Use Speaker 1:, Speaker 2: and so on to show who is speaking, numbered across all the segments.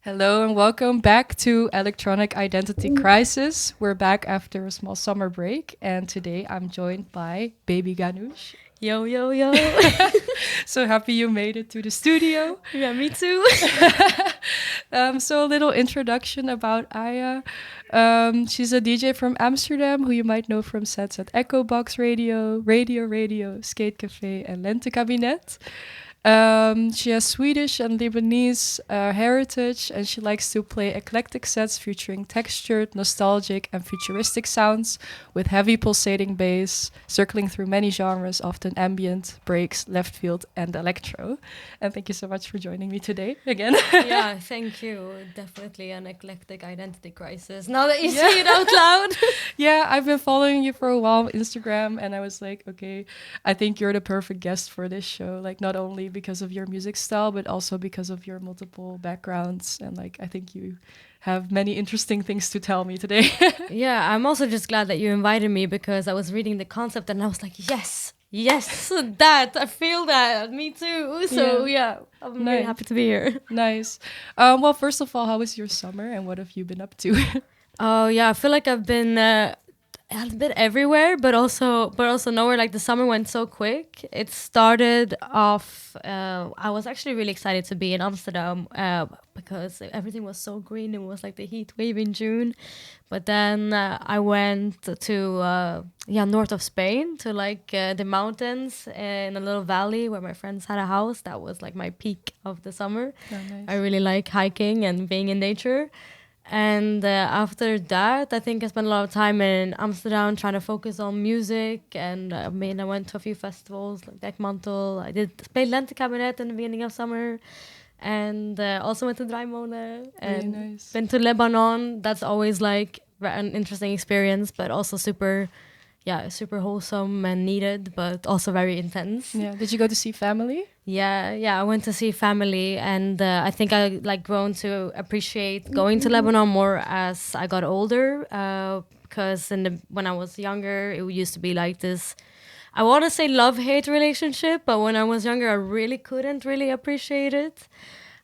Speaker 1: Hello and welcome back to Electronic Identity Crisis. We're back after a small summer break, and today I'm joined by Baby Ganoush.
Speaker 2: Yo, yo, yo.
Speaker 1: So happy you made it to the studio.
Speaker 2: Yeah, me too.
Speaker 1: So a little introduction about Aya. She's a DJ from Amsterdam who you might know from sets at Echo Box Radio, Radio, Skate Cafe, and Lente Cabinet. She has Swedish and Lebanese heritage, and she likes to play eclectic sets featuring textured, nostalgic, and futuristic sounds with heavy pulsating bass, circling through many genres, often ambient, breaks, left field, and electro. And thank you so much for joining me today again.
Speaker 2: Yeah, thank you. Definitely an eclectic identity crisis. Now that you say it out loud.
Speaker 1: Yeah, I've been following you for a while on Instagram, and I was like, okay, I think you're the perfect guest for this show. Like, not only because of your music style, but also because of your multiple backgrounds. And like, I think you have many interesting things to tell me today.
Speaker 2: Yeah, I'm also just glad that you invited me because I was reading the concept and I was like, yes, yes, that I feel that, me too. So yeah, I'm really happy to be here.
Speaker 1: Nice. Well, first of all, how was your summer, and what have you been up to?
Speaker 2: Oh yeah, I feel like I've been a bit everywhere, but also nowhere. Like the summer went so quick. It started off. I was actually really excited to be in Amsterdam because everything was so green. It was like the heat wave in June, but then I went to north of Spain to like the mountains in a little valley where my friends had a house. That was like my peak of the summer.
Speaker 1: Oh, nice.
Speaker 2: I really like hiking and being in nature. And after that, I think I spent a lot of time in Amsterdam trying to focus on music. And I went to a few festivals like Dekmantel. I did play Lentecabinet in the beginning of summer. And also went to Draaimolen. And
Speaker 1: nice.
Speaker 2: been to Lebanon. That's always like an interesting experience, but also super wholesome and needed, but also very intense.
Speaker 1: Yeah. Did you go to see family?
Speaker 2: Yeah, I went to see family, and I think I like grown to appreciate going to Lebanon more as I got older. Because when I was younger, it used to be like this. I want to say love-hate relationship, but when I was younger, I really couldn't really appreciate it.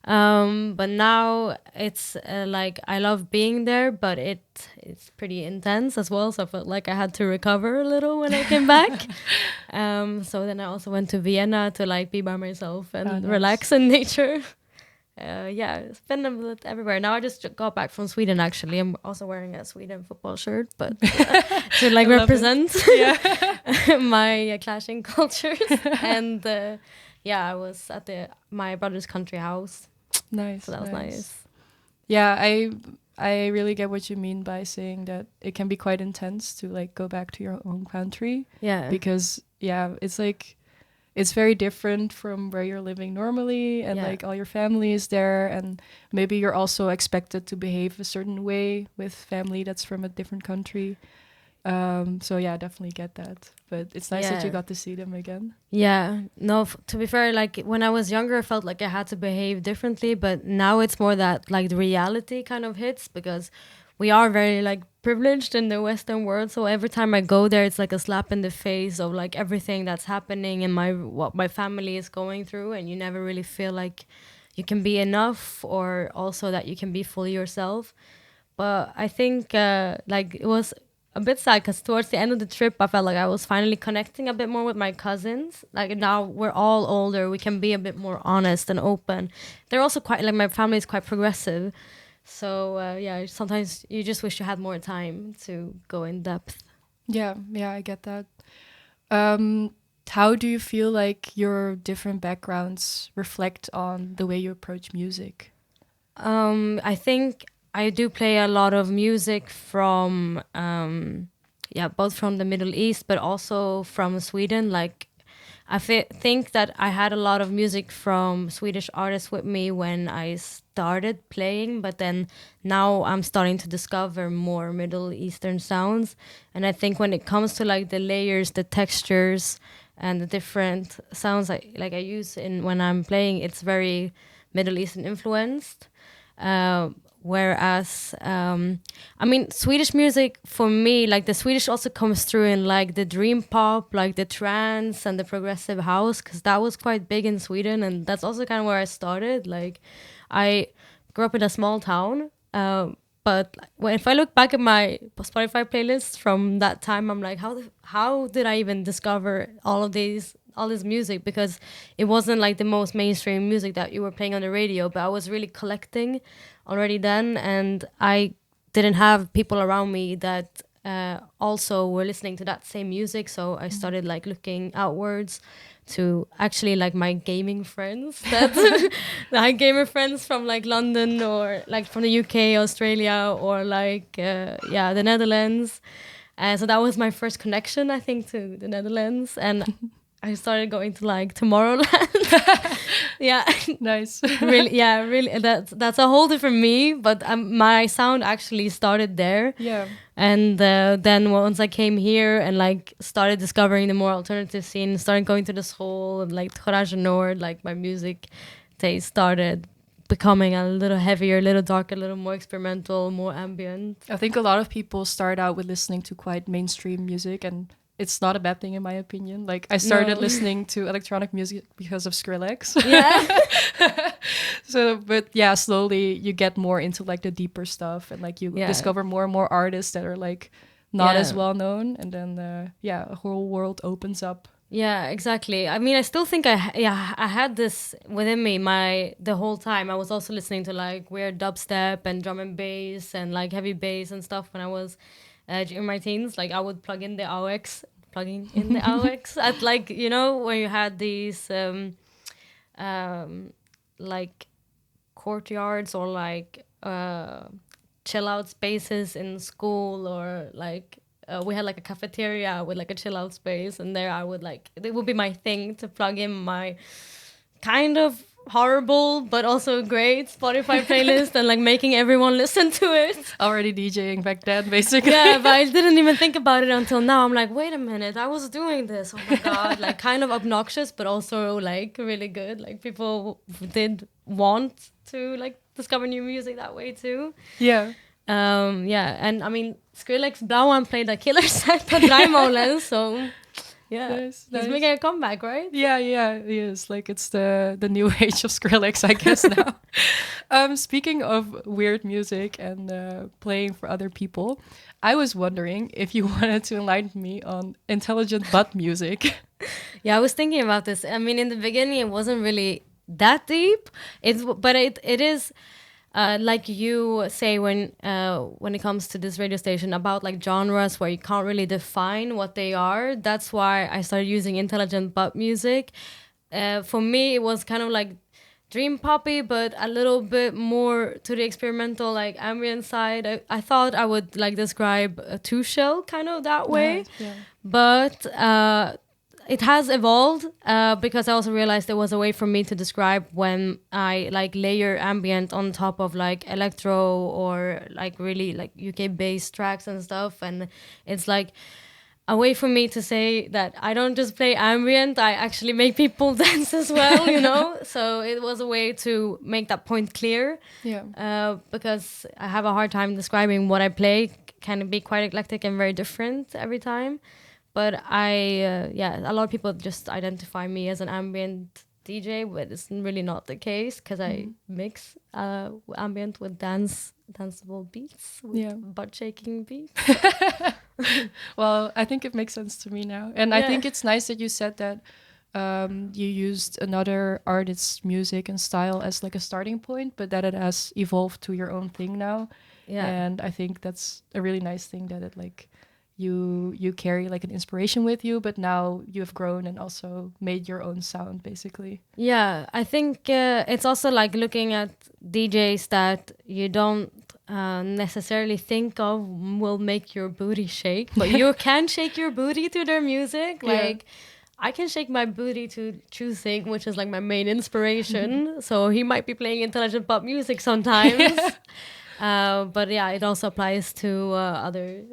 Speaker 2: But now it's like I love being there, but it's pretty intense as well. So I felt like I had to recover a little when I came back. So then I also went to Vienna to like be by myself and relax in nature. It's been a bit everywhere. Now I just got back from Sweden. Actually, I'm also wearing a Sweden football shirt, but to like represent my clashing cultures. And I was at my brother's country house.
Speaker 1: Nice.
Speaker 2: So that was nice.
Speaker 1: Yeah, I really get what you mean by saying that it can be quite intense to like go back to your own country.
Speaker 2: Yeah.
Speaker 1: Because it's like it's very different from where you're living normally, and like all your family is there, and maybe you're also expected to behave a certain way with family that's from a different country. So yeah, I definitely get that. But it's nice that you got to see them again.
Speaker 2: Yeah, no, to be fair, like when I was younger, I felt like I had to behave differently, but now it's more that like the reality kind of hits because we are very like privileged in the Western world. So every time I go there, it's like a slap in the face of like everything that's happening and what my family is going through, and you never really feel like you can be enough or also that you can be fully yourself. But I think like it was a bit sad because towards the end of the trip, I felt like I was finally connecting a bit more with my cousins. Like now we're all older, we can be a bit more honest and open. They're also quite like my family is quite progressive, so sometimes you just wish you had more time to go in depth.
Speaker 1: Yeah, I get that. How do you feel like your different backgrounds reflect on the way you approach music?
Speaker 2: I think I do play a lot of music from, both from the Middle East, but also from Sweden. Like, I think that I had a lot of music from Swedish artists with me when I started playing, but then now I'm starting to discover more Middle Eastern sounds. And I think when it comes to like the layers, the textures, and the different sounds I use when I'm playing, it's very Middle Eastern influenced. Whereas, Swedish music for me, like the Swedish also comes through in like the dream pop, like the trance and the progressive house, because that was quite big in Sweden. And that's also kind of where I started. Like I grew up in a small town, but if I look back at my Spotify playlists from that time, I'm like, how did I even discover all this music? Because it wasn't like the most mainstream music that you were playing on the radio, but I was really collecting already then, and I didn't have people around me that also were listening to that same music. So I started like looking outwards to actually like my gaming friends, that like gamer friends from like London or like from the UK, Australia, or like the Netherlands. So that was my first connection, I think, to the Netherlands, and I started going to like Tomorrowland. Yeah,
Speaker 1: Nice.
Speaker 2: really, yeah, really. That's a whole different me, but my sound actually started there.
Speaker 1: Yeah.
Speaker 2: And then once I came here and like started discovering the more alternative scene, started going to the school and like Garage Nord, like my music taste started becoming a little heavier, a little darker, a little more experimental, more ambient.
Speaker 1: I think a lot of people start out with listening to quite mainstream music, and it's not a bad thing in my opinion. Like I started
Speaker 2: No.
Speaker 1: listening to electronic music because of Skrillex.
Speaker 2: Yeah.
Speaker 1: So, but yeah, slowly you get more into like the deeper stuff, and like you
Speaker 2: Yeah.
Speaker 1: discover more and more artists that are like not as
Speaker 2: Yeah.
Speaker 1: well known, and then a whole world opens up.
Speaker 2: Yeah, exactly. I mean, I still think I had this within me the whole time. I was also listening to like weird dubstep and drum and bass and like heavy bass and stuff when I was in my teens. Like I would plugging in the AUX at like, you know, when you had these like courtyards or like chill out spaces in school, or like we had like a cafeteria with like a chill out space, and there I would like, it would be my thing to plug in my kind of horrible but also great Spotify playlist and like making everyone listen to it.
Speaker 1: Already DJing back then, basically.
Speaker 2: Yeah, but I didn't even think about it until now. I'm like, wait a minute, I was doing this. Oh my god, like kind of obnoxious, but also like really good. Like people did want to like discover new music that way too.
Speaker 1: Yeah.
Speaker 2: And I mean, Skrillex Blauan played a killer set at Rijmolen, so yeah,
Speaker 1: Nice,
Speaker 2: he's
Speaker 1: nice.
Speaker 2: making a comeback, right?
Speaker 1: Yeah, he is. Like it's the new age of Skrillex, I guess now. Speaking of weird music and playing for other people, I was wondering if you wanted to enlighten me on intelligent butt music.
Speaker 2: Yeah, I was thinking about this. I mean, in the beginning, it wasn't really that deep. But it is. Like you say when it comes to this radio station about like genres where you can't really define what they are. That's why I started using intelligent butt music. For me, it was kind of like dream poppy, but a little bit more to the experimental like ambient side. I thought I would like describe a two shell kind of that way,
Speaker 1: Nice, yeah.
Speaker 2: but it has evolved because I also realized there was a way for me to describe when I like layer ambient on top of like electro or like really like UK based tracks and stuff, and it's like a way for me to say that I don't just play ambient, I actually make people dance as well, you know. So it was a way to make that point clear.
Speaker 1: Yeah.
Speaker 2: Because I have a hard time describing what I play. Can be quite eclectic and very different every time. But a lot of people just identify me as an ambient DJ, but it's really not the case because I mix ambient with danceable beats, with butt shaking beats.
Speaker 1: Well, I think it makes sense to me now. And I think it's nice that you said that you used another artist's music and style as like a starting point, but that it has evolved to your own thing now.
Speaker 2: Yeah.
Speaker 1: And I think that's a really nice thing that it like you carry like an inspiration with you, but now you have grown and also made your own sound basically.
Speaker 2: Yeah, I think it's also like looking at DJs that you don't necessarily think of will make your booty shake, but you can shake your booty to their music. Like I can shake my booty to Choosing, which is like my main inspiration. So he might be playing intelligent pop music sometimes. But yeah, it also applies to other.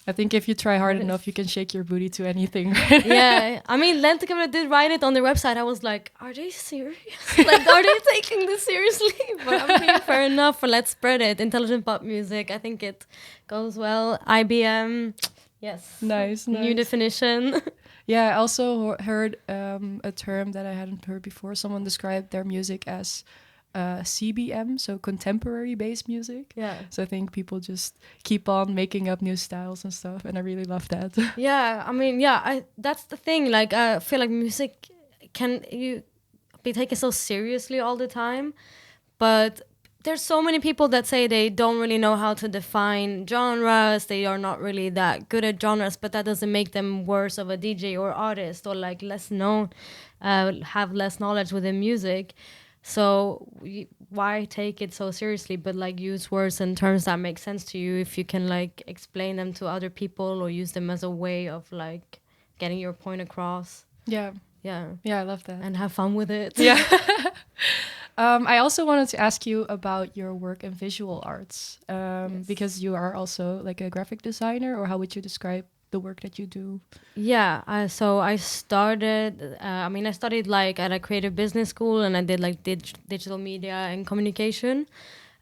Speaker 1: I think if you try hard enough, you can shake your booty to anything. Right?
Speaker 2: Yeah, I mean, Lentekamera did write it on their website. I was like, are they serious? Like, are they taking this seriously? But I mean, fair enough. Let's spread it. Intelligent pop music. I think it goes well. IBM. Yes.
Speaker 1: Nice.
Speaker 2: New definition.
Speaker 1: Yeah, I also heard a term that I hadn't heard before. Someone described their music as CBM, so contemporary based music.
Speaker 2: Yeah.
Speaker 1: So I think people just keep on making up new styles and stuff, and I really love that.
Speaker 2: Yeah, I mean, that's the thing. Like, I feel like music can you be taken so seriously all the time, but there's so many people that say they don't really know how to define genres. They are not really that good at genres, but that doesn't make them worse of a DJ or artist, or like less known, have less knowledge within music. So why take it so seriously, but like use words and terms that make sense to you if you can like explain them to other people or use them as a way of like getting your point across.
Speaker 1: Yeah.
Speaker 2: Yeah.
Speaker 1: Yeah, I love that.
Speaker 2: And have fun with it.
Speaker 1: Yeah. I also wanted to ask you about your work in visual arts,
Speaker 2: Yes.
Speaker 1: because you are also like a graphic designer, or how would you describe the work that you do?
Speaker 2: Yeah, so I started. I studied like at a creative business school, and I did like digital media and communication.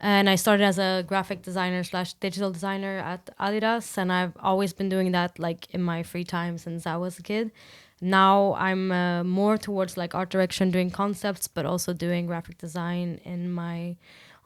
Speaker 2: And I started as a graphic designer slash digital designer at Adidas, and I've always been doing that like in my free time since I was a kid. Now I'm more towards like art direction, doing concepts, but also doing graphic design in my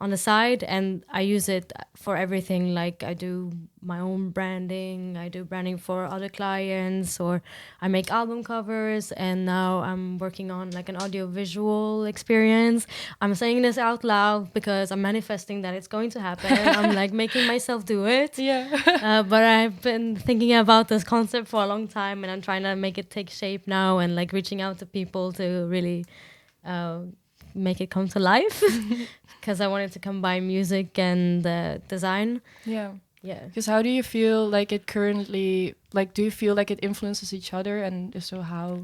Speaker 2: on the side, and I use it for everything. Like I do my own branding, I do branding for other clients, or I make album covers, and now I'm working on like an audio visual experience. I'm saying this out loud because I'm manifesting that it's going to happen. I'm like making myself do it.
Speaker 1: Yeah.
Speaker 2: But I've been thinking about this concept for a long time, and I'm trying to make it take shape now, and like reaching out to people to really make it come to life, because I wanted to combine music and design.
Speaker 1: Yeah.
Speaker 2: Yeah.
Speaker 1: Because how do you feel like it currently, like, do you feel like it influences each other? And if so, how?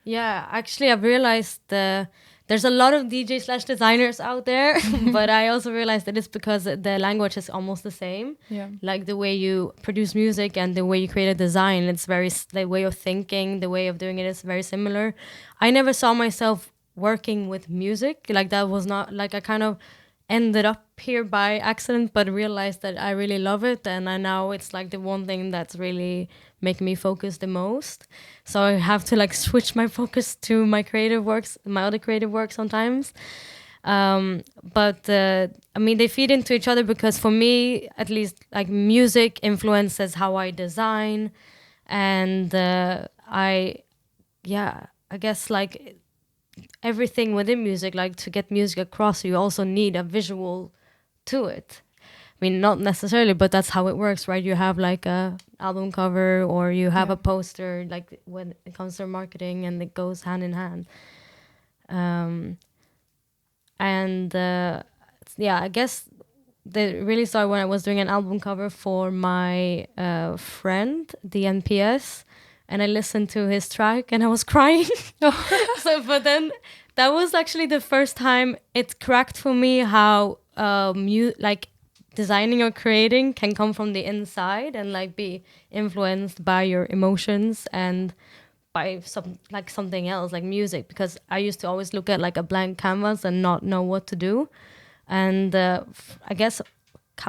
Speaker 2: Yeah, actually, I've realized there's a lot of DJ slash designers out there, but I also realized that it's because the language is almost the same.
Speaker 1: Yeah.
Speaker 2: Like the way you produce music and the way you create a design, it's the way of thinking, the way of doing it is very similar. I never saw myself working with music. Like that was not like I kind of ended up here by accident, but realized that I really love it, and now it's like the one thing that's really making me focus the most. So I have to like switch my focus to my creative works, my other creative work sometimes. But they feed into each other, because for me, at least, like music influences how I design, and I guess like everything within music, like to get music across, you also need a visual to it. I mean, not necessarily, but that's how it works, right? You have like a album cover, or you have a poster, like when it comes to marketing, and it goes hand in hand. I guess they really started when I was doing an album cover for my friend, the NPS, and I listened to his track and I was crying. But then that was actually the first time it cracked for me how like designing or creating can come from the inside and like be influenced by your emotions and by something else like music, because I used to always look at like a blank canvas and not know what to do. And I guess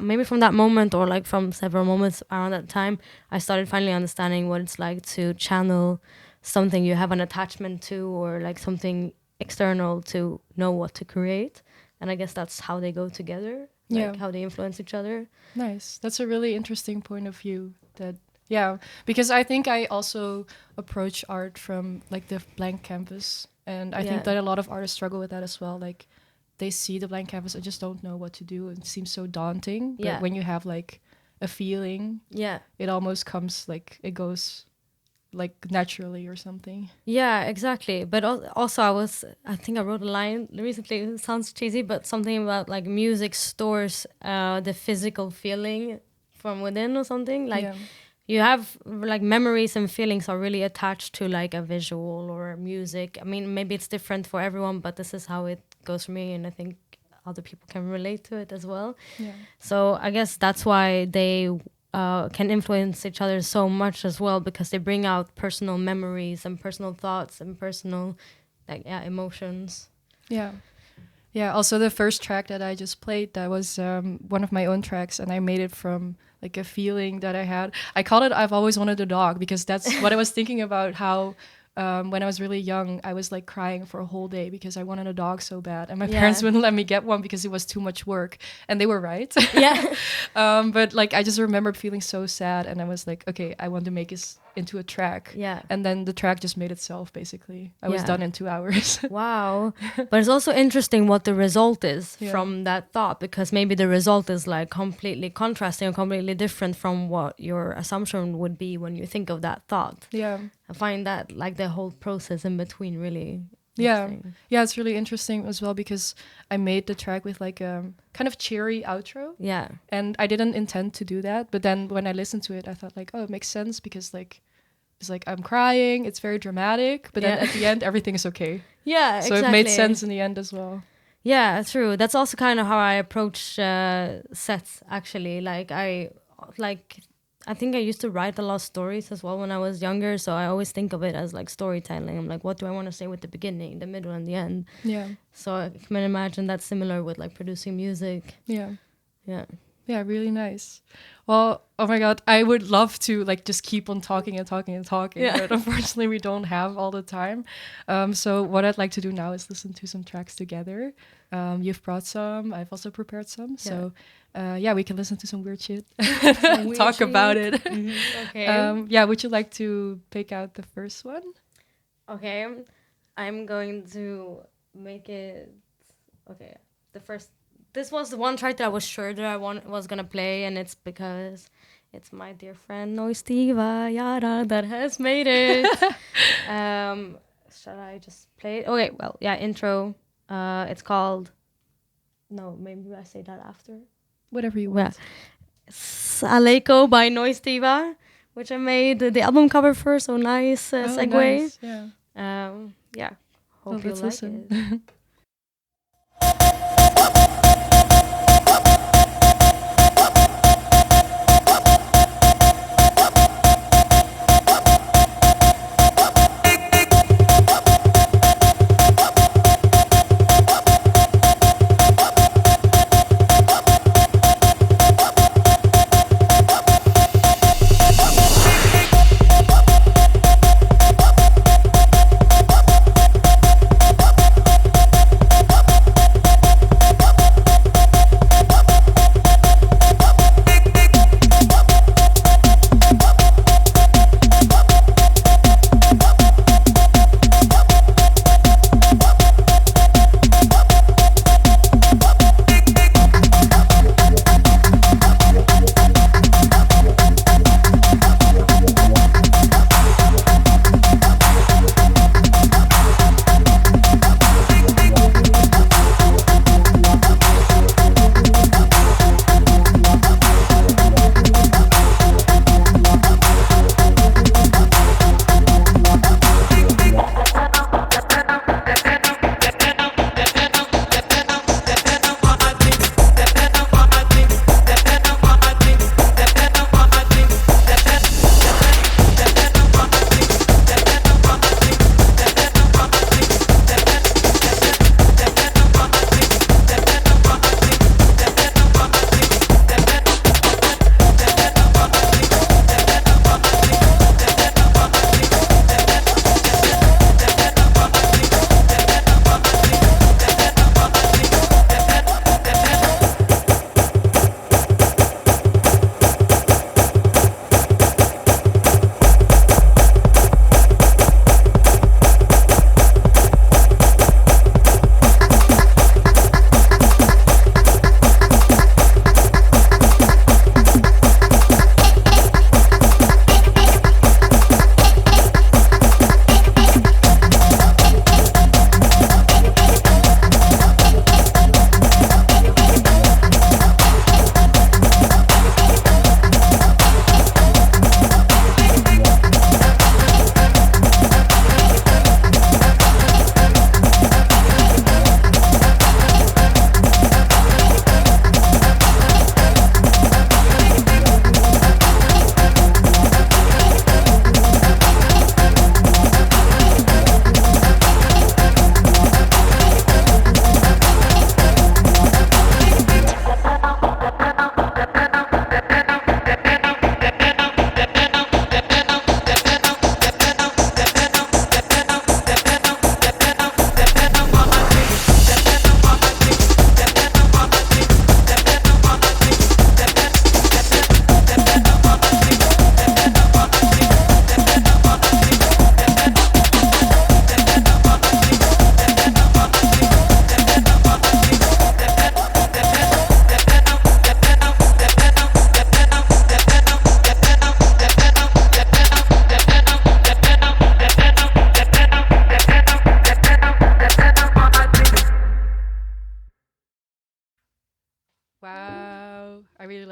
Speaker 2: maybe from that moment, or like from several moments around that time, I started finally understanding what it's like to channel something you have an attachment to, or like something external, to know what to create. And I guess that's how they go together, like how they influence each other.
Speaker 1: Nice. That's a really interesting point of view. Yeah, because I think I also approach art from like the blank canvas, and I think that a lot of artists struggle with that as well. Like they see the blank canvas and just don't know what to do, and it seems so daunting. But when you have like a feeling, it almost comes like it goes like naturally or something.
Speaker 2: Yeah, exactly. But also I think I wrote a line recently, it sounds cheesy, but something about like music stores the physical feeling from within or something. Like you have like memories and feelings are really attached to like a visual or music. I mean, maybe it's different for everyone, but this is how it goes for me, and I think other people can relate to it as well. So I guess that's why they can influence each other so much as well, because they bring out personal memories and personal thoughts and personal emotions.
Speaker 1: Also the first track that I just played, that was one of my own tracks, and I made it from like a feeling that I had. I called it I've Always Wanted a Dog, because that's what I was thinking about, how when I was really young, I was like crying for a whole day because I wanted a dog so bad, and my parents wouldn't let me get one because it was too much work, and they were right. But like I just remembered feeling so sad, and I was like, okay, I want to make into a track.
Speaker 2: Yeah.
Speaker 1: And then the track just made itself, basically. I was done in 2 hours.
Speaker 2: Wow. But it's also interesting what the result is
Speaker 1: Yeah.
Speaker 2: from that thought, because maybe the result is like completely contrasting or completely different from what your assumption would be when you think of that thought.
Speaker 1: Yeah.
Speaker 2: I find that like the whole process in between really
Speaker 1: Yeah.
Speaker 2: interesting.
Speaker 1: Yeah, it's really interesting as well because I made the track with like a kind of cheery outro.
Speaker 2: Yeah.
Speaker 1: And I didn't intend to do that. But then when I listened to it, I thought like, oh, it makes sense because like, it's like I'm crying. It's very dramatic. But then at the end, everything is okay.
Speaker 2: Yeah,
Speaker 1: so
Speaker 2: exactly.
Speaker 1: it made sense in the end as well.
Speaker 2: Yeah, true. That's also kind of how I approach sets, actually. I think I used to write a lot of stories as well when I was younger. So I always think of it as like storytelling. I'm like, what do I want to say with the beginning, the middle, and the end?
Speaker 1: Yeah.
Speaker 2: So I can imagine that's similar with like producing music.
Speaker 1: Yeah.
Speaker 2: Yeah.
Speaker 1: Yeah, really nice. Well, oh my God, I would love to like just keep on talking and talking and talking, but unfortunately we don't have all the time. So what I'd like to do now is listen to some tracks together. You've brought some, I've also prepared some. So we can listen to some weird shit, talk about it.
Speaker 2: Mm-hmm. Okay.
Speaker 1: Would you like to pick out the first one?
Speaker 2: Okay, I'm going to make it. Okay, this was the one track that I was sure that I was gonna play, and it's because it's my dear friend Noistiva Yara that has made it. Shall I just play it? Okay, well, yeah, intro. It's called. No, maybe I say that after.
Speaker 1: Whatever you want.
Speaker 2: Aleko by Noistiva, which I made the album cover for. So nice segue.
Speaker 1: Nice. Yeah.
Speaker 2: Hope you like
Speaker 1: listen.
Speaker 2: it.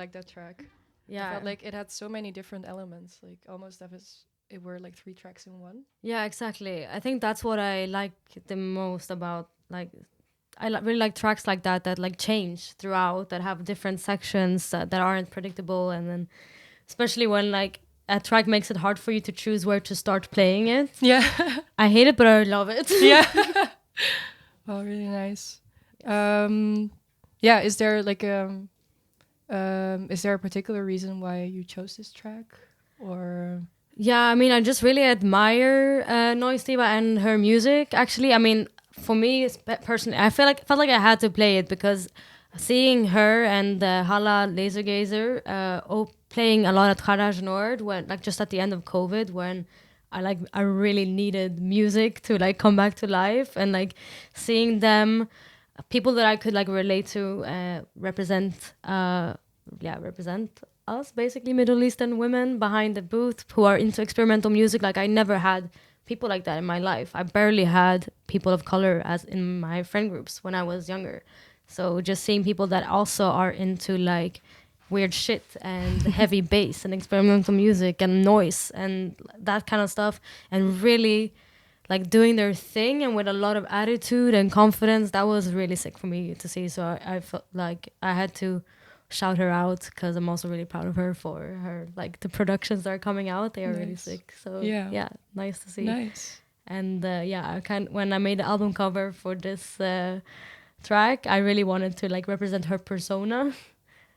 Speaker 1: like that track. I
Speaker 2: Yeah.
Speaker 1: felt like it had so many different elements, like almost as if it were like 3 tracks in one.
Speaker 2: Yeah, exactly. I think that's what I like the most about like really like tracks like that like change throughout, that have different sections that aren't predictable, and then especially when like a track makes it hard for you to choose where to start playing it.
Speaker 1: Yeah.
Speaker 2: I hate it, but I love it.
Speaker 1: Yeah. Oh, really nice. Yeah, is there like is there a particular reason why you chose this track, or?
Speaker 2: Yeah, I mean, I just really admire Noise Diva and her music. Actually, I mean, for me personally, I felt like I had to play it because seeing her and Hala Lasergazer playing a lot at Garage Nord when like just at the end of COVID, when I really needed music to like come back to life, and like seeing them, people that I could like relate to, represent us, basically Middle Eastern women behind the booth who are into experimental music. Like I never had people like that in my life. I barely had people of color as in my friend groups when I was younger. So just seeing people that also are into like weird shit and heavy bass and experimental music and noise and that kind of stuff, and really like doing their thing and with a lot of attitude and confidence, that was really sick for me to see. So I felt like I had to shout her out because I'm also really proud of her for her like the productions that are coming out. They are really sick. So yeah, nice to see.
Speaker 1: Nice.
Speaker 2: And yeah, when I made the album cover for this track, I really wanted to like represent her persona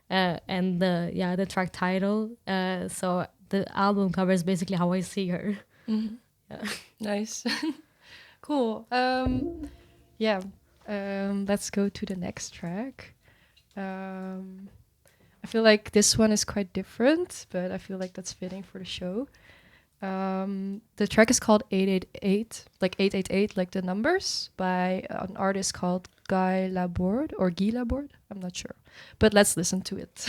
Speaker 2: and the track title. So the album cover is basically how I see her.
Speaker 1: Mm-hmm.
Speaker 2: Yeah.
Speaker 1: Nice. Cool. Yeah. Let's go to the next track. I feel like this one is quite different, but I feel like that's fitting for the show. The track is called 888, like 888, like the numbers, by an artist called Guy Laborde or Guy Laborde. I'm not sure, but let's listen to it.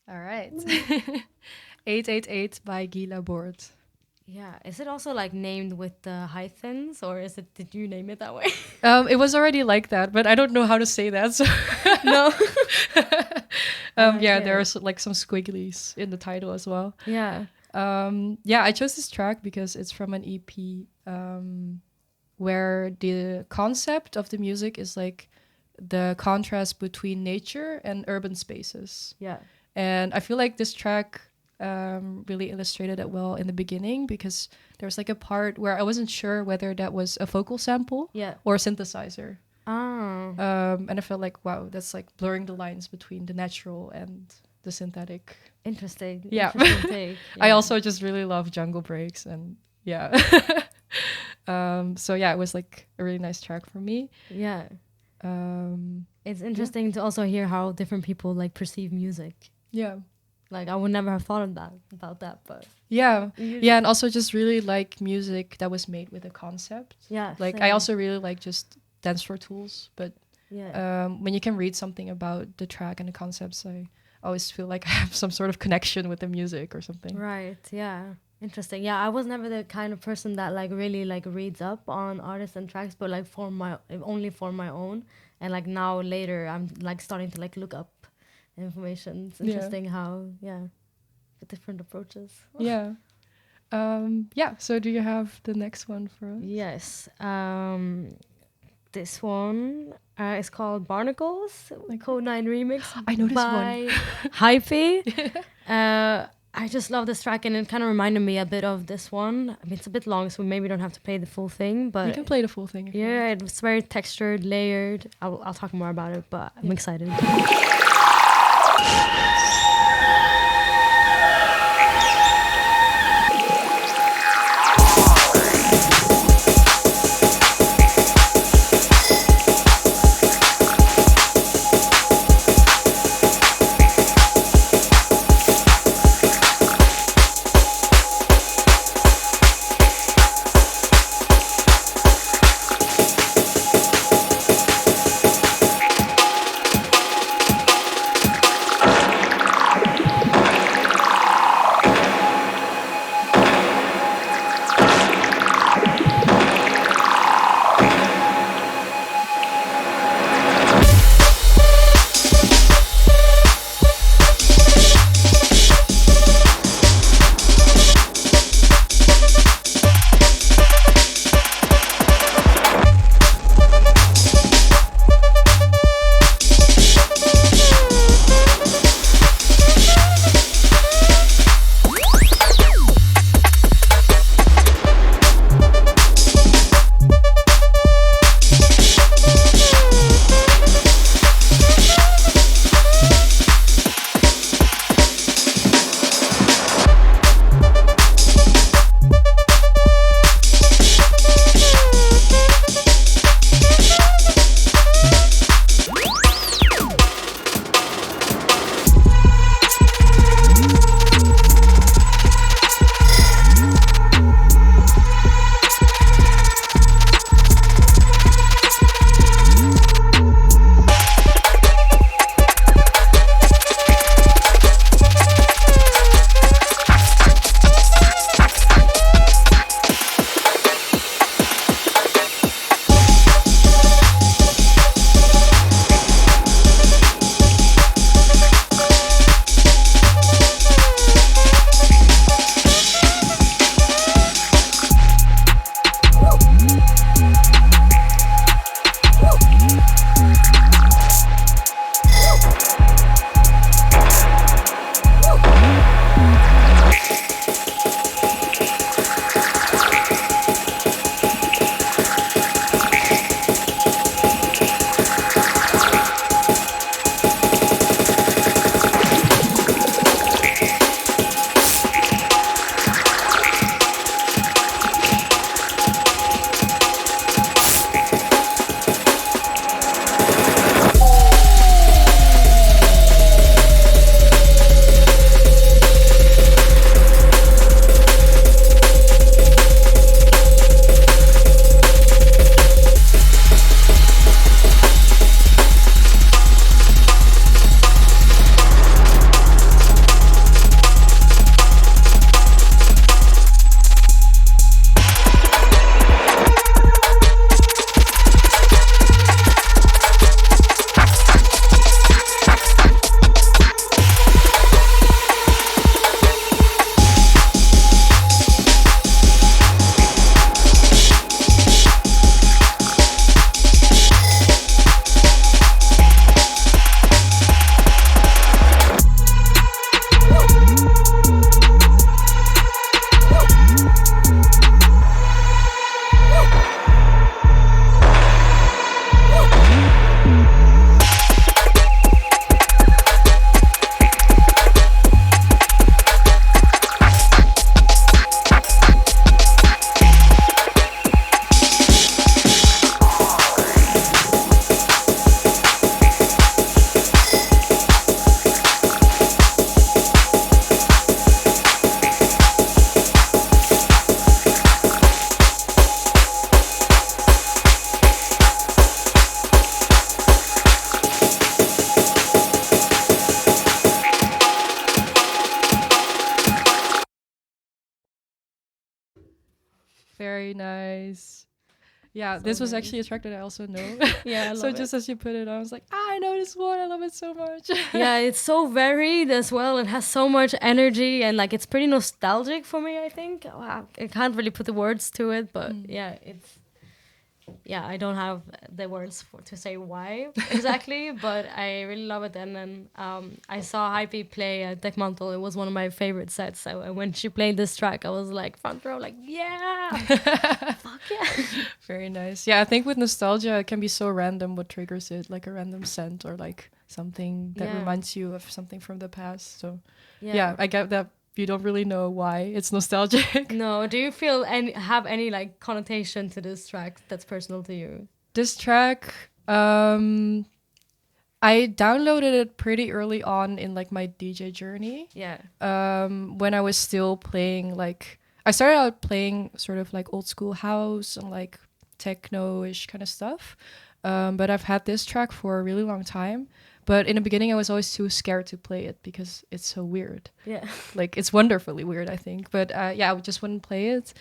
Speaker 1: All right. 888 by Gila Board.
Speaker 2: Yeah. Is it also like named with the hyphens, or is it? Did you name it that way?
Speaker 1: It was already like that, but I don't know how to say that. So
Speaker 2: No.
Speaker 1: yeah,
Speaker 2: Okay.
Speaker 1: there's like some squigglies in the title as well.
Speaker 2: Yeah.
Speaker 1: Yeah, I chose this track because it's from an EP where the concept of the music is like the contrast between nature and urban spaces.
Speaker 2: Yeah.
Speaker 1: And I feel like this track really illustrated it well in the beginning because there was like a part where I wasn't sure whether that was a vocal sample
Speaker 2: Yeah.
Speaker 1: or a synthesizer.
Speaker 2: Oh.
Speaker 1: And I felt like, wow, that's like blurring the lines between the natural and the synthetic.
Speaker 2: Interesting.
Speaker 1: Yeah.
Speaker 2: Interesting take.
Speaker 1: I
Speaker 2: Yeah.
Speaker 1: also just really love jungle breaks and yeah. So yeah, it was like a really nice track for me.
Speaker 2: Yeah.
Speaker 1: Um,
Speaker 2: It's interesting to also hear how different people like perceive music.
Speaker 1: yeah.
Speaker 2: Like I would never have thought of that about that, but
Speaker 1: Yeah. Yeah, and also just really like music that was made with a concept.
Speaker 2: yeah.
Speaker 1: Like I
Speaker 2: same.
Speaker 1: also really like just dance floor tools, but
Speaker 2: yeah.
Speaker 1: when you can read something about the track and the concepts, I always feel like I have some sort of connection with the music or something.
Speaker 2: Right. Yeah. Interesting. Yeah, I was never the kind of person that like really like reads up on artists and tracks, but like for my only for my own. And like now later, I'm like starting to like look up information. It's
Speaker 1: Yeah.
Speaker 2: interesting how the different approaches.
Speaker 1: Yeah. Yeah. So do you have the next one for us?
Speaker 2: Yes. This one is called Barnacles, Code 9 remix.
Speaker 1: I know this
Speaker 2: by Hyphy. I just love this track, and it kind of reminded me a bit of this one. I mean, it's a bit long, so we maybe don't have to play the full thing, but
Speaker 1: You can play the full thing. If you
Speaker 2: yeah,
Speaker 1: want.
Speaker 2: it's very textured, layered. I'll talk more about it, but I'm excited.
Speaker 1: Very nice. Yeah,
Speaker 2: So
Speaker 1: this was
Speaker 2: nice.
Speaker 1: actually a track that I also know.
Speaker 2: Yeah, I
Speaker 1: So
Speaker 2: love
Speaker 1: just
Speaker 2: it.
Speaker 1: as you put it, I was like, I know this one. I love it so much.
Speaker 2: Yeah, it's so varied as well. It has so much energy and like it's pretty nostalgic for me, I think. Wow, I can't really put the words to it, but yeah, it's yeah, I don't have the words to say why exactly, but I really love it. And then I saw Hype play at Dekmantel. It was one of my favorite sets. So when she played this track, I was like front row, like yeah, fuck yeah.
Speaker 1: Very nice. Yeah, I think with nostalgia, it can be so random what triggers it, like a random scent or like something that
Speaker 2: Yeah.
Speaker 1: reminds you of something from the past. So
Speaker 2: Yeah.
Speaker 1: yeah, I get that you don't really know why it's nostalgic.
Speaker 2: No, do you feel have any like connotation to this track that's personal to you?
Speaker 1: This track, I downloaded it pretty early on in like my DJ journey.
Speaker 2: Yeah.
Speaker 1: When I was still playing like I started out playing sort of like old school house and like techno-ish kind of stuff. But I've had this track for a really long time. But in the beginning, I was always too scared to play it because it's so weird.
Speaker 2: Yeah.
Speaker 1: Like it's wonderfully weird, I think. But yeah, I just wouldn't play it.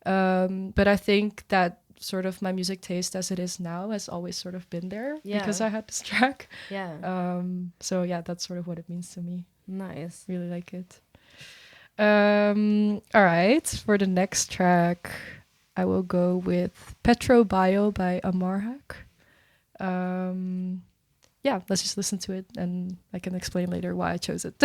Speaker 1: But I think that sort of my music taste as it is now has always sort of been there because I had this track.
Speaker 2: Yeah.
Speaker 1: So yeah, that's sort of what it means to me.
Speaker 2: Nice.
Speaker 1: Really like it. All right, for the next track, I will go with Petro Bio by Amarhak. Yeah, let's just listen to it and I can explain later why I chose it.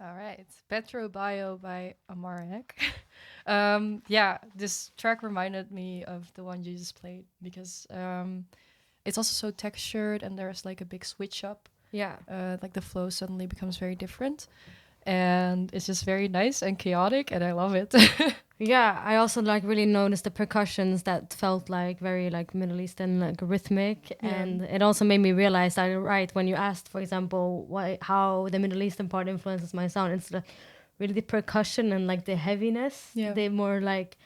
Speaker 1: All right, Petro Bio by Amarek. Yeah, this track reminded me of the one you just played because it's also so textured and there's like a big switch up.
Speaker 2: Yeah.
Speaker 1: Like the flow suddenly becomes very different, and it's just very nice and chaotic, and I love it.
Speaker 2: Yeah, I also like really noticed the percussions that felt like very like Middle Eastern like rhythmic, and it also made me realize that right when you asked, for example, how the Middle Eastern part influences my sound, it's really the percussion and like the heaviness.
Speaker 1: Yeah.
Speaker 2: They more like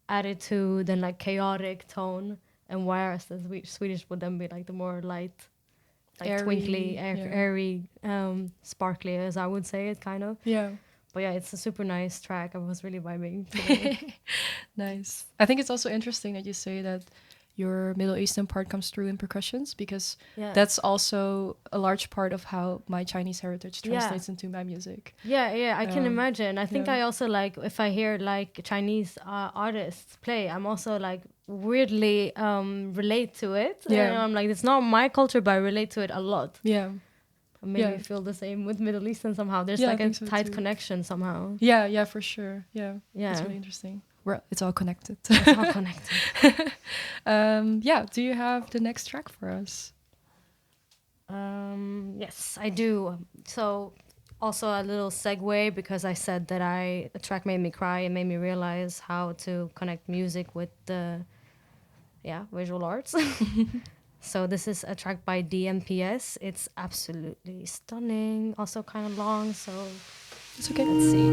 Speaker 2: attitude and like chaotic tone, and whereas the Swedish would then be like the more light, like
Speaker 1: Airy,
Speaker 2: twinkly,
Speaker 1: yeah.
Speaker 2: airy, sparkly, as I would say it, kind of.
Speaker 1: Yeah.
Speaker 2: But yeah, it's a super nice track. I was really vibing today.
Speaker 1: Nice. I think it's also interesting that you say that your Middle Eastern part comes through in percussions, because
Speaker 2: Yeah.
Speaker 1: that's also a large part of how my Chinese heritage
Speaker 2: Yeah.
Speaker 1: translates into my music.
Speaker 2: Yeah, I can imagine. I think
Speaker 1: yeah.
Speaker 2: I also like, if I hear like Chinese artists play, I'm also like weirdly relate to it.
Speaker 1: Yeah.
Speaker 2: And I'm like, it's not my culture, but I relate to it a lot.
Speaker 1: Yeah.
Speaker 2: Maybe
Speaker 1: Yeah.
Speaker 2: feel the same with Middle Eastern somehow. There's
Speaker 1: Yeah, I
Speaker 2: like a
Speaker 1: think so
Speaker 2: tight
Speaker 1: too.
Speaker 2: connection somehow.
Speaker 1: Yeah, for sure. Yeah.
Speaker 2: Yeah.
Speaker 1: It's really interesting. It's all connected.
Speaker 2: It's all connected.
Speaker 1: Yeah, do you have the next track for us?
Speaker 2: Yes, I do. So also a little segue, because I said that the track made me cry and made me realize how to connect music with the visual arts. So this is a track by DMPS. It's absolutely stunning. Also kind of long, so
Speaker 1: It's okay.
Speaker 2: let's see.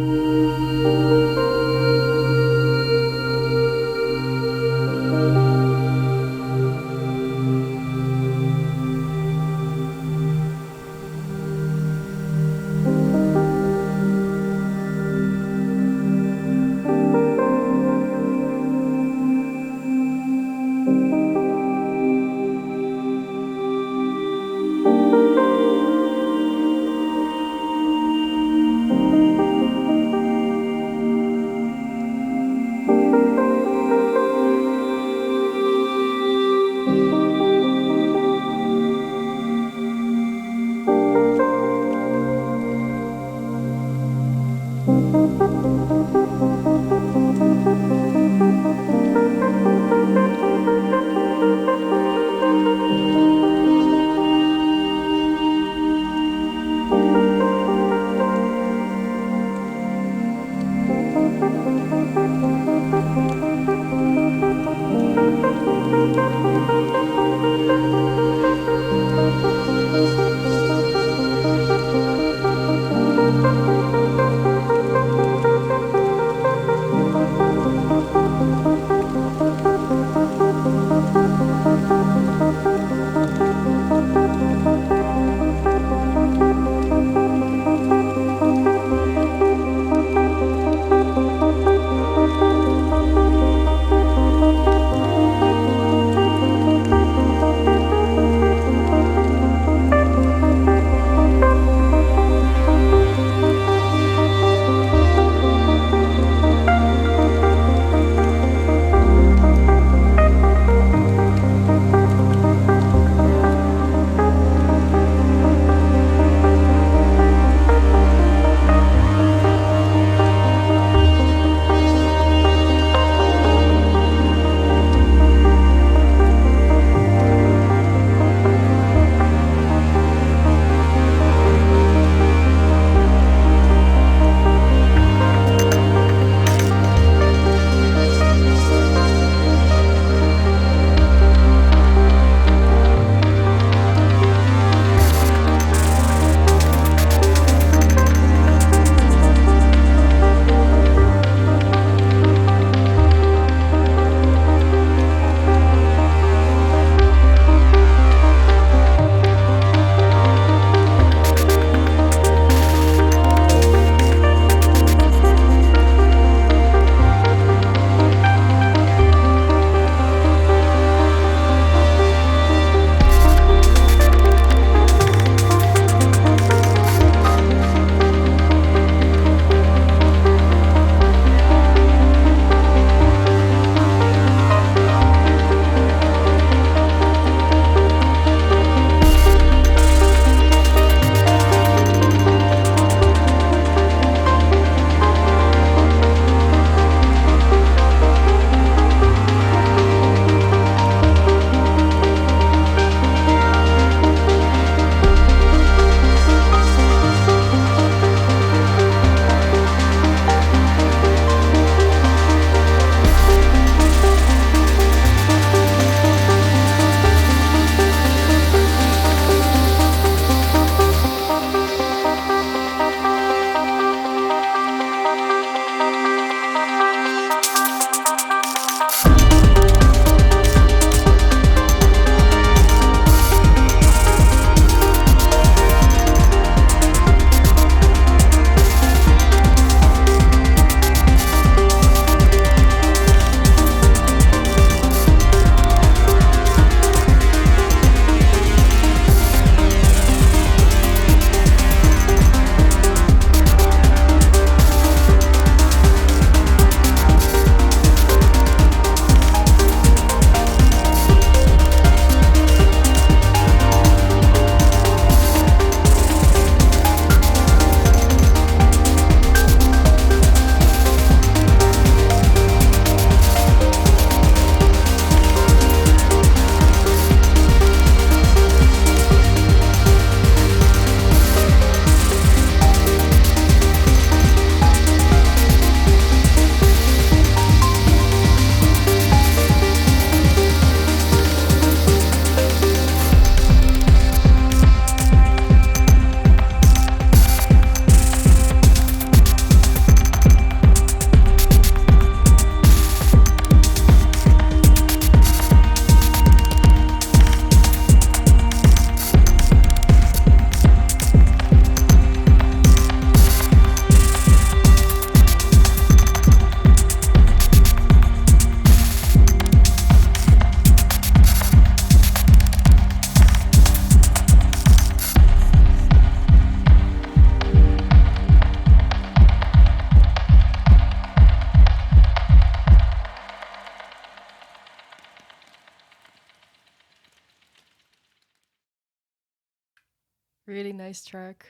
Speaker 1: Really nice track.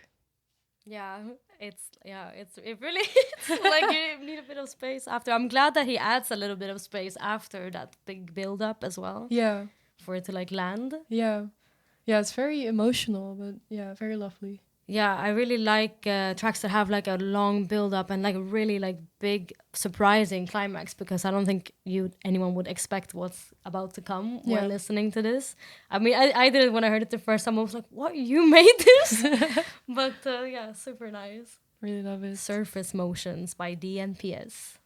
Speaker 2: It really it's like you need a bit of space after. I'm glad that he adds a little bit of space after that big build up as well.
Speaker 1: Yeah.
Speaker 2: For it to like land.
Speaker 1: Yeah. Yeah, it's very emotional, but yeah, very lovely.
Speaker 2: Yeah, I really like tracks that have like a long build up and like a really like big surprising climax, because I don't think anyone would expect what's about to come when listening to this. I mean, I did it when I heard it the first time. I was like, "What? You made this?" But yeah, super nice.
Speaker 1: Really love it.
Speaker 2: Surface Motions by DNPS.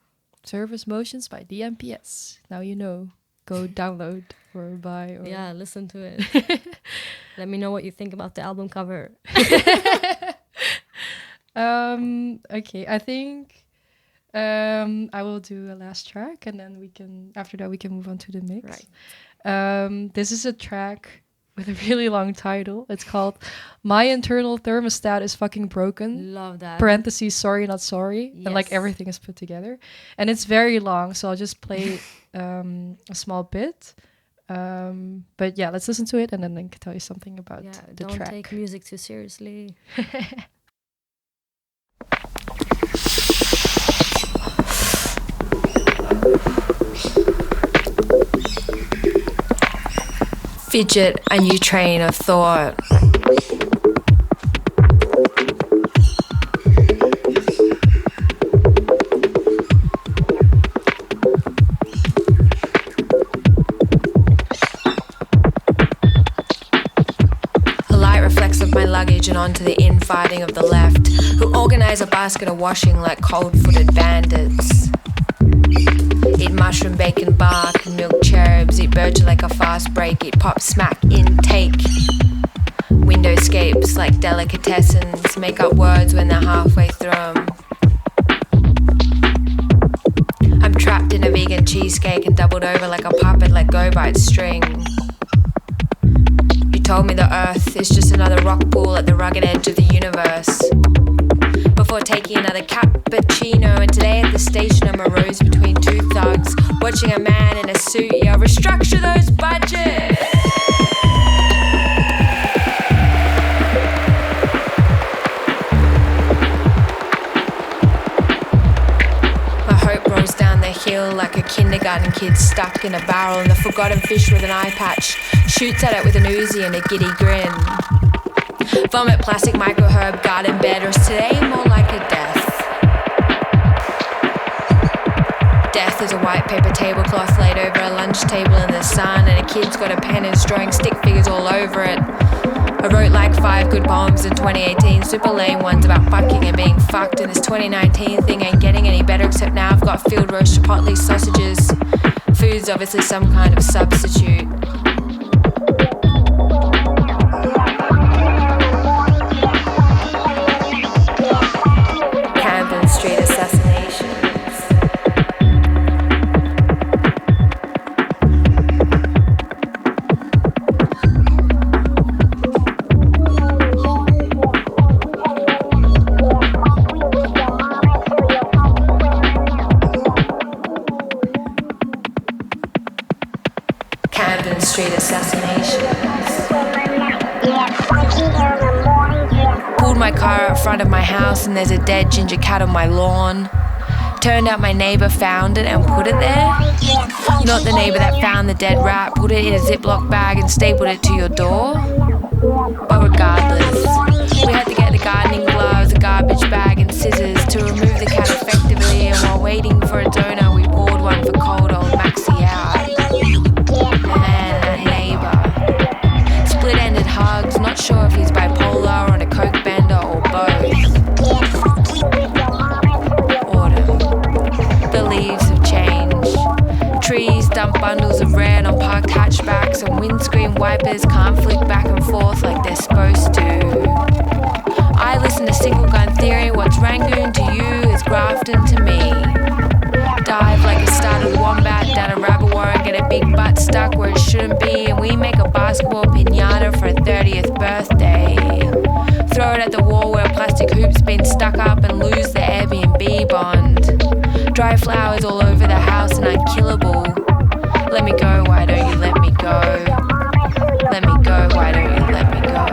Speaker 1: Surface Motions by DNPS. Now you know. Go download or buy. Or
Speaker 2: yeah, listen to it. Let me know what you think about the album cover.
Speaker 1: Okay, I think I will do a last track, and then after that we can move on to the mix.
Speaker 2: Right.
Speaker 1: This is a track with a really long title. It's called "My Internal Thermostat is Fucking Broken."
Speaker 2: Love that.
Speaker 1: Parentheses, sorry, not sorry.
Speaker 2: Yes.
Speaker 1: And like everything is put together. And it's very long, so I'll just play a small bit. But yeah, let's listen to it, and then I can tell you something about the track.
Speaker 2: Don't take music too seriously.
Speaker 3: Fidget, a new train of thought. The light reflects off my luggage and onto the infighting of the left, who organize a basket of washing like cold-footed bandits. Eat mushroom bacon bark and milk cherubs. Eat birch like a fast break. Eat pop smack intake. Windowscapes like delicatessens. Make up words when they're halfway through 'em. I'm trapped in a vegan cheesecake and doubled over like a puppet. Let go by its string. You told me the earth is just another rock pool at the rugged edge of the universe. Before taking another cappuccino, and today at the station I'm a rose between two thugs, watching a man in a suit yell, restructure those budgets! My hope rolls down the hill like a kindergarten kid stuck in a barrel, and the forgotten fish with an eye patch shoots at it with an Uzi and a giddy grin. Vomit, plastic, microherb, garden bed, or is today more like a death? Death is a white paper tablecloth laid over a lunch table in the sun, and a kid's got a pen and is drawing stick figures all over it. I wrote like 5 good poems in 2018, super lame ones about fucking and being fucked, and this 2019 thing ain't getting any better, except now I've got field roast chipotle sausages. Food's obviously some kind of substitute. Street assassinations. Camden Street assassinations. Pulled my car out front of my house and there's a dead ginger cat on my lawn. Turned out my neighbour found it and put it there. Not the neighbour that found the dead rat, put it in a Ziploc bag and stapled it to your door. But regardless, we had to get the gardening gloves, a garbage bag and scissors to remove the cat effectively, and while waiting for a donor we poured one for cold old Maxie out. The man and that neighbour. Split-ended hugs, not sure if he's bipolar or on a coke bender or both. The leaves have changed. Trees dump bundles of red on parked hatchbacks, and windscreen wipers can't flick back and forth like they're supposed to. I listen to single gun theory. What's Rangoon to you is Grafton to me. Dive like a startled wombat down a rabbit warren, get a big butt stuck where it shouldn't be, and we make a basketball pinata for a 30th birthday. Throw it at the wall where a plastic hoop's been stuck up and lose the Airbnb bond. Dry flowers all over the house and unkillable. Let me go, why don't you let me go? Let me go, why don't you let me go?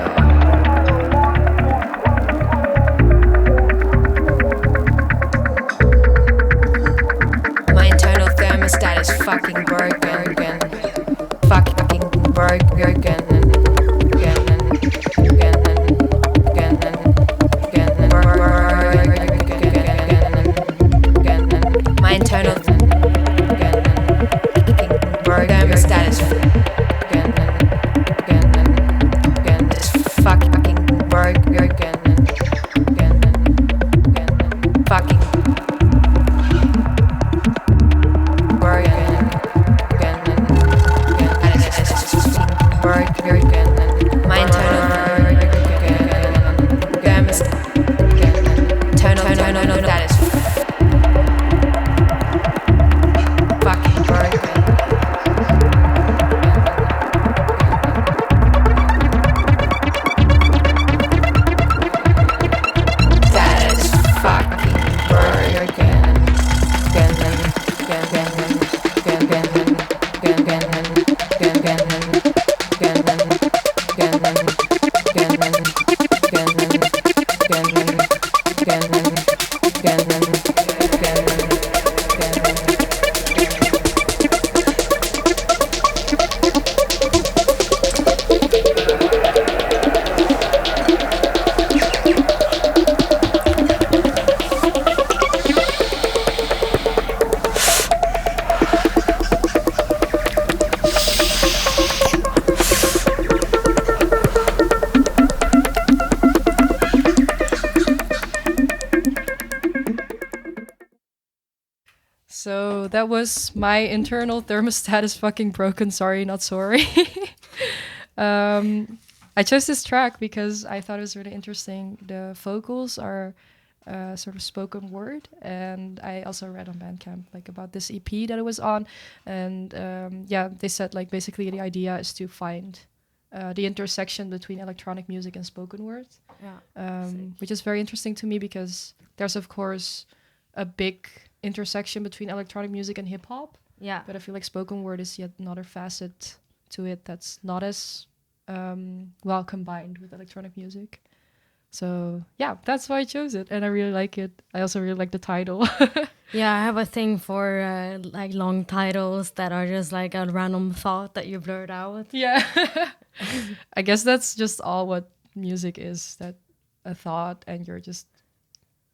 Speaker 1: that was my internal thermostat is fucking broken. Sorry, not sorry. I chose this track because I thought it was really interesting. The vocals are sort of spoken word, and I also read on Bandcamp like about this EP that it was on, and yeah, they said like basically the idea is to find the intersection between electronic music and spoken word, which is very interesting to me because there's of course a big intersection between electronic music and hip hop.
Speaker 2: Yeah.
Speaker 1: But I feel like spoken word is yet another facet to it that's not as well combined with electronic music. So yeah, that's why I chose it, and I really like it. I also really like the title.
Speaker 2: Yeah, I have a thing for like long titles that are just like a random thought that you blurt out.
Speaker 1: Yeah. I guess that's just all what music is, that a thought and you're just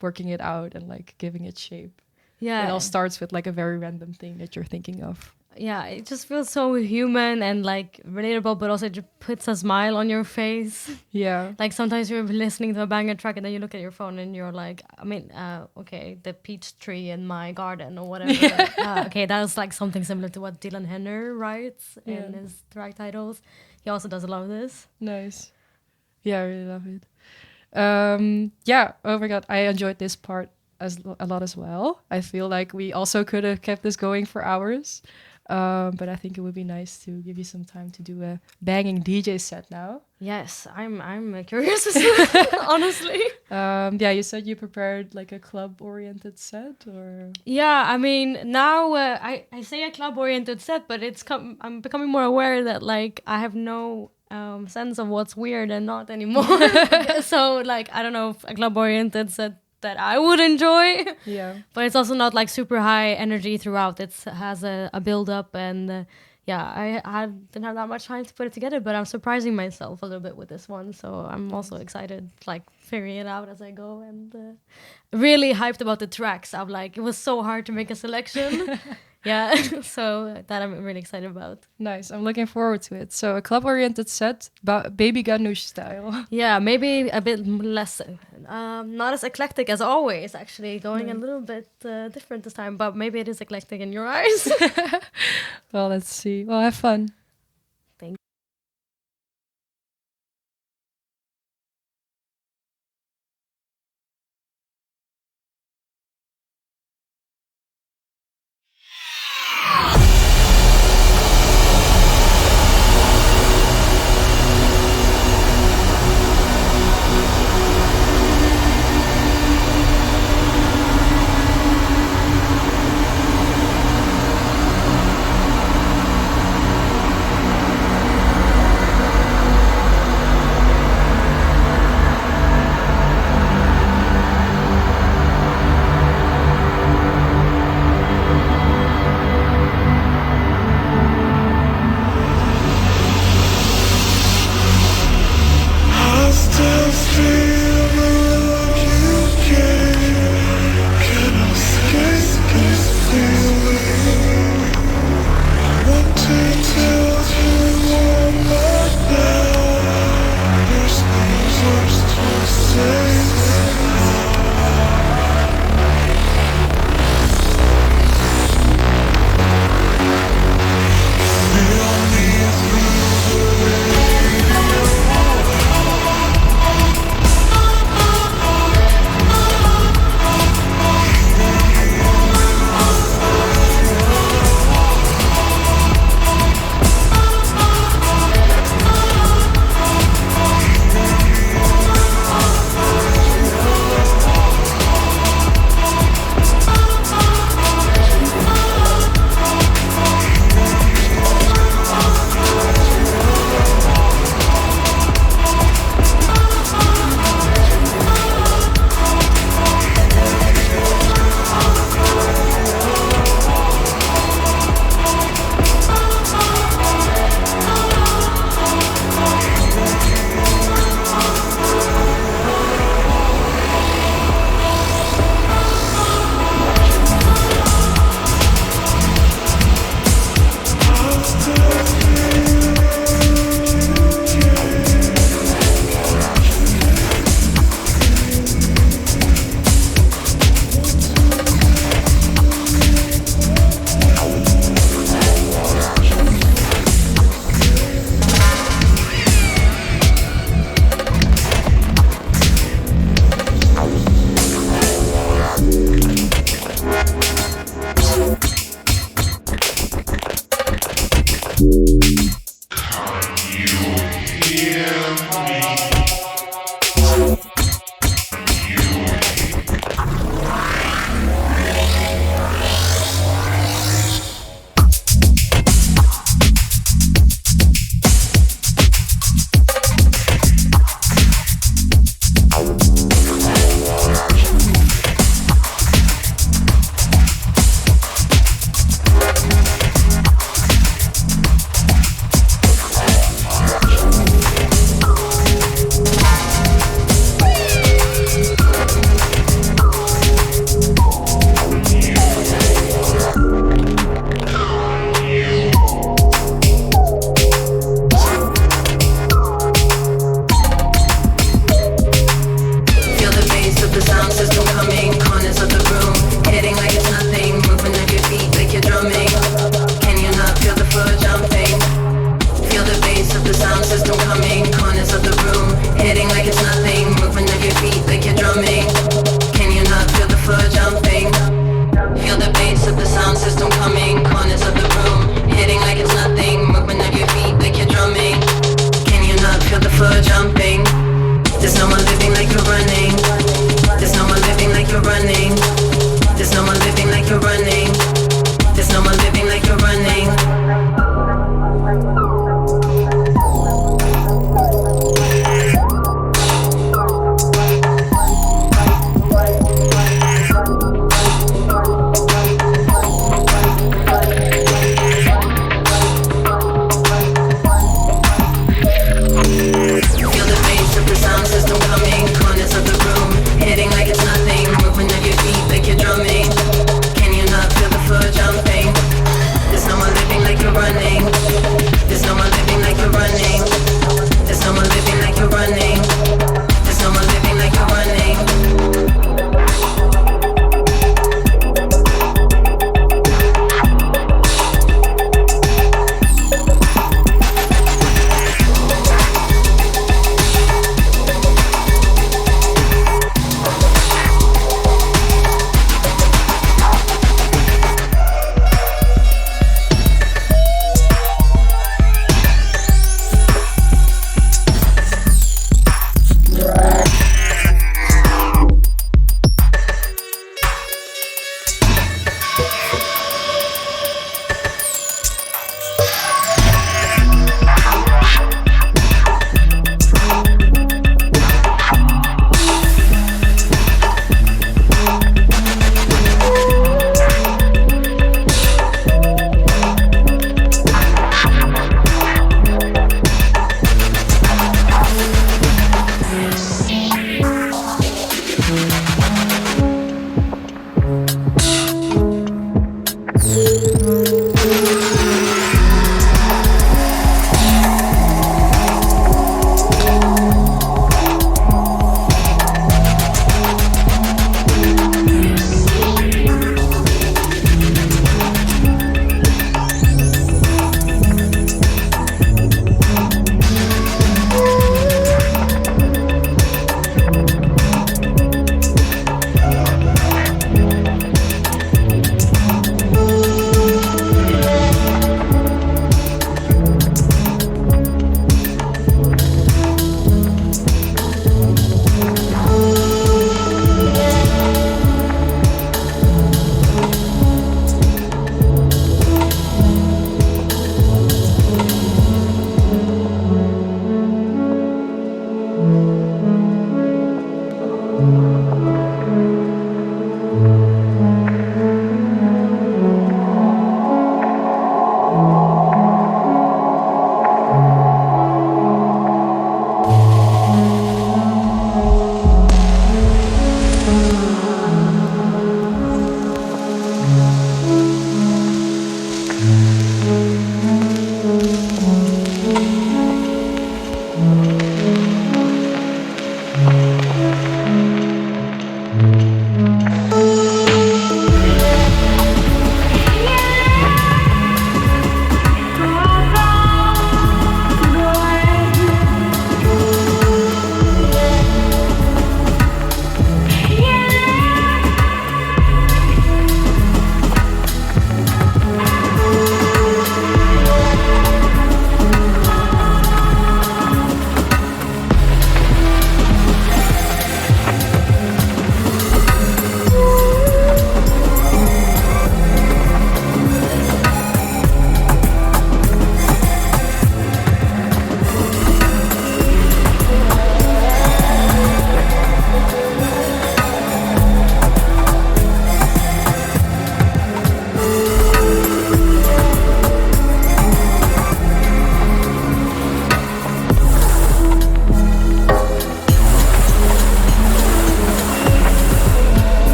Speaker 1: working it out and like giving it shape.
Speaker 2: Yeah.
Speaker 1: It all starts with like a very random thing that you're thinking of.
Speaker 2: Yeah, it just feels so human and like relatable, but also it just puts a smile on your face.
Speaker 1: Yeah.
Speaker 2: Like sometimes you're listening to a banger track and then you look at your phone and you're like, I mean, okay, the peach tree in my garden or whatever. Okay, that was like something similar to what Dylan Henner writes in his track titles. He also does a lot of this.
Speaker 1: Nice. Yeah, I really love it. Yeah, oh my god, I enjoyed this part a lot as well. I feel like we also could have kept this going for hours. But I think it would be nice to give you some time to do a banging DJ set now.
Speaker 2: Yes, I'm curious, honestly.
Speaker 1: Yeah, you said you prepared like a club-oriented set, or
Speaker 2: yeah, I mean now I say a club-oriented set, but I'm becoming more aware that like I have no sense of what's weird and not anymore. So like I don't know if a club-oriented set that I would enjoy.
Speaker 1: Yeah.
Speaker 2: But it's also not like super high energy throughout. It has a build up and yeah, I didn't have that much time to put it together, but I'm surprising myself a little bit with this one. So I'm also excited, like figuring it out as I go, and really hyped about the tracks. I'm like, it was so hard to make a selection. Yeah, so that I'm really excited about.
Speaker 1: Nice. I'm looking forward to it. So a club-oriented set, baby ganoush style.
Speaker 2: Yeah, maybe a bit less, not as eclectic as always, actually. Going a little bit different this time, but maybe it is eclectic in your eyes.
Speaker 1: Well, let's see. Well, have fun.
Speaker 2: Thank you.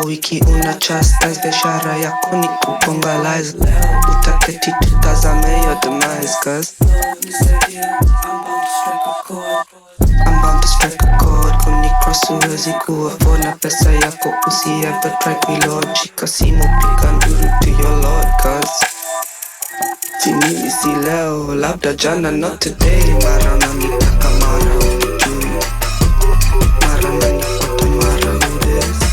Speaker 4: Wiki una chastise biashara yako ni kubongalize. Utaketi tutazame your demise, cause I'm bound to strike a chord. Kunicross uwezi kuafford na pesa yako ever try kuilord. Shika simu piga nduru to your lord, cause timili si leo, labda jana not today. Mara unanitaka mara unijui, mara unanifuata mara udezi.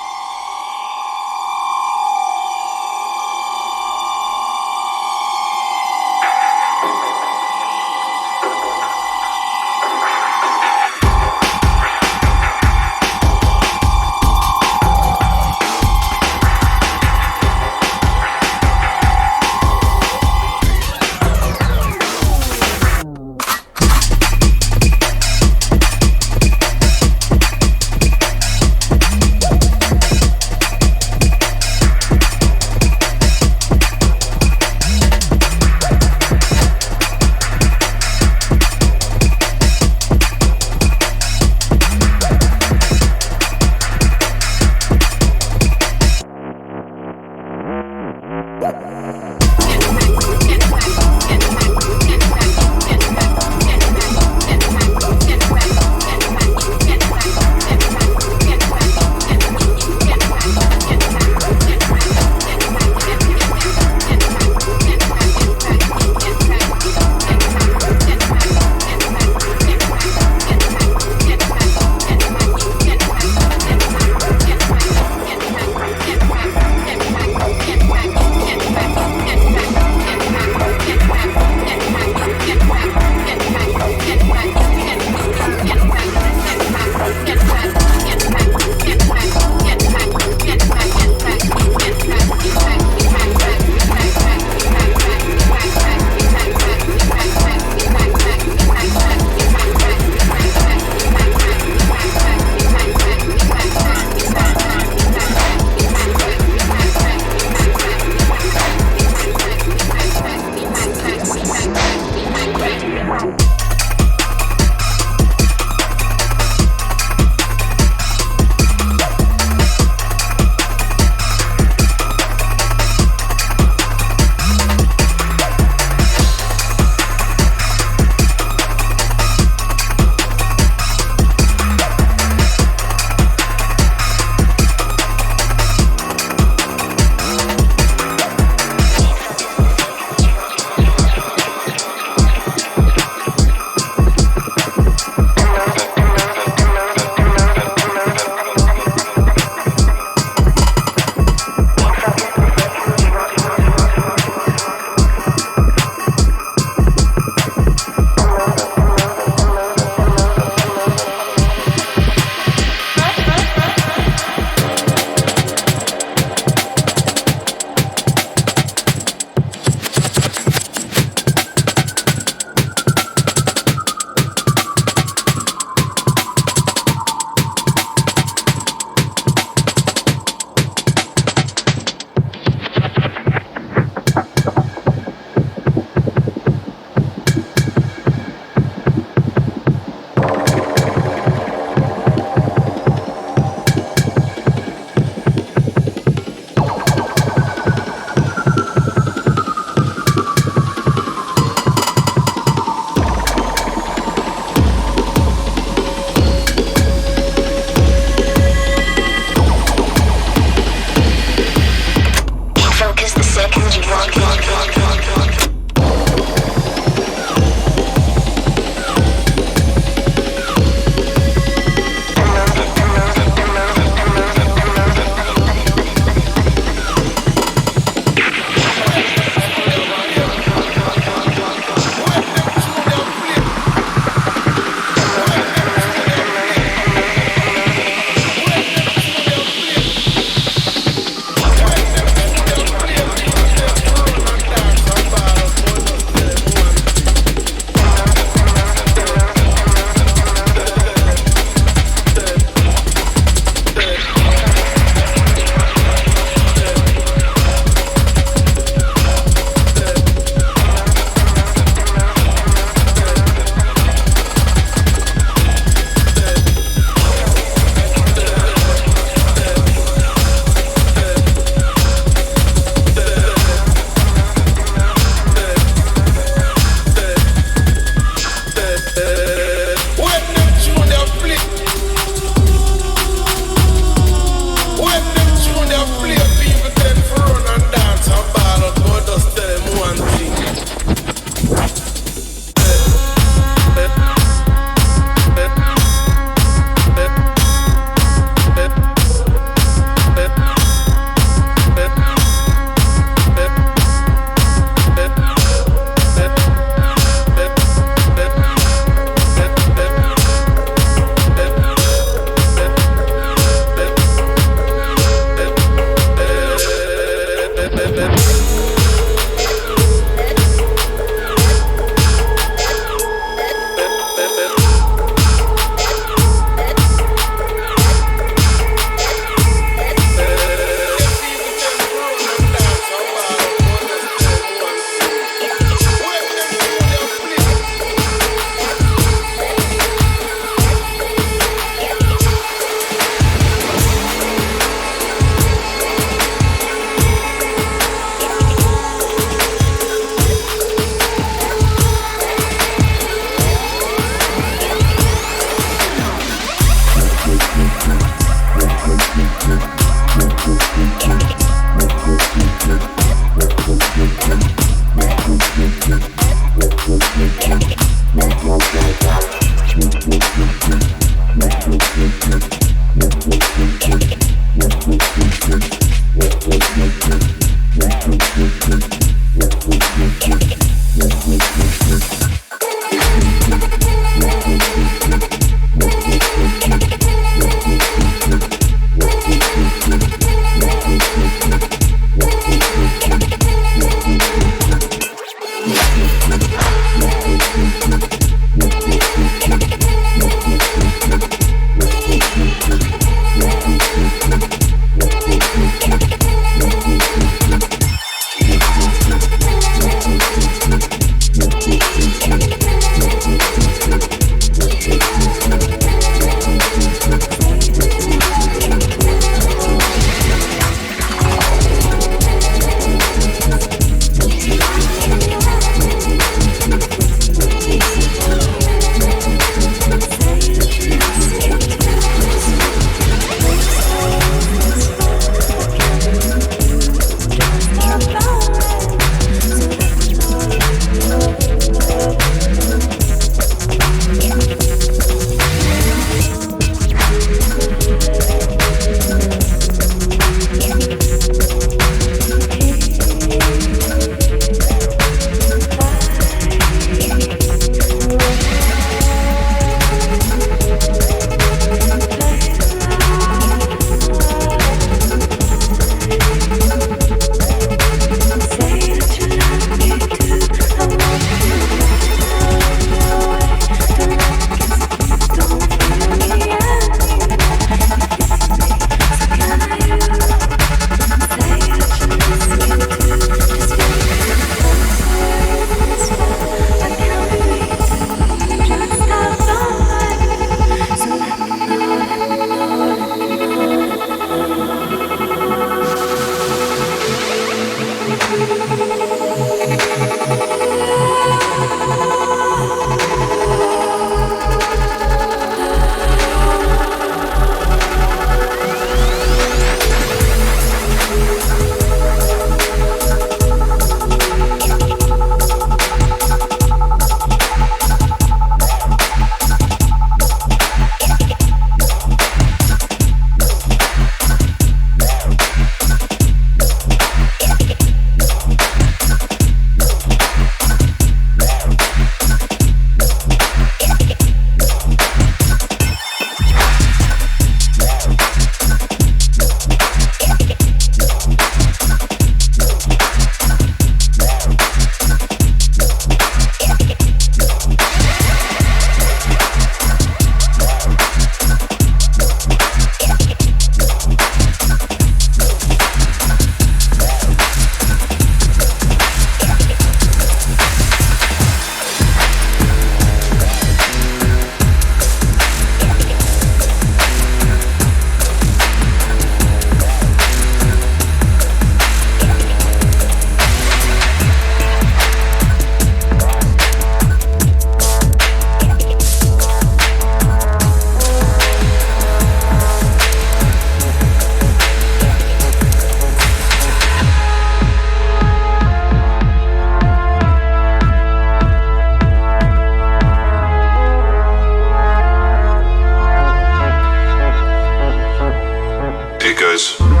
Speaker 5: goes. I'll get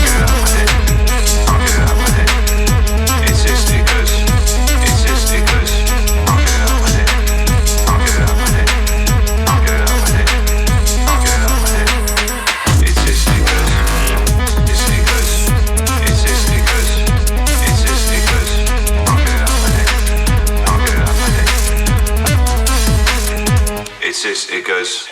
Speaker 5: it out my head. I'll get it out my head. It's just it goes. It's just it goes. I'll get it out my head. I'll get it out my head. I'll get it out my head. I'll get it out my head. It's just it goes. It's it goes. It's just it goes. It's just it goes. I'll get it out my head. I'll get it out my head. It's just it goes.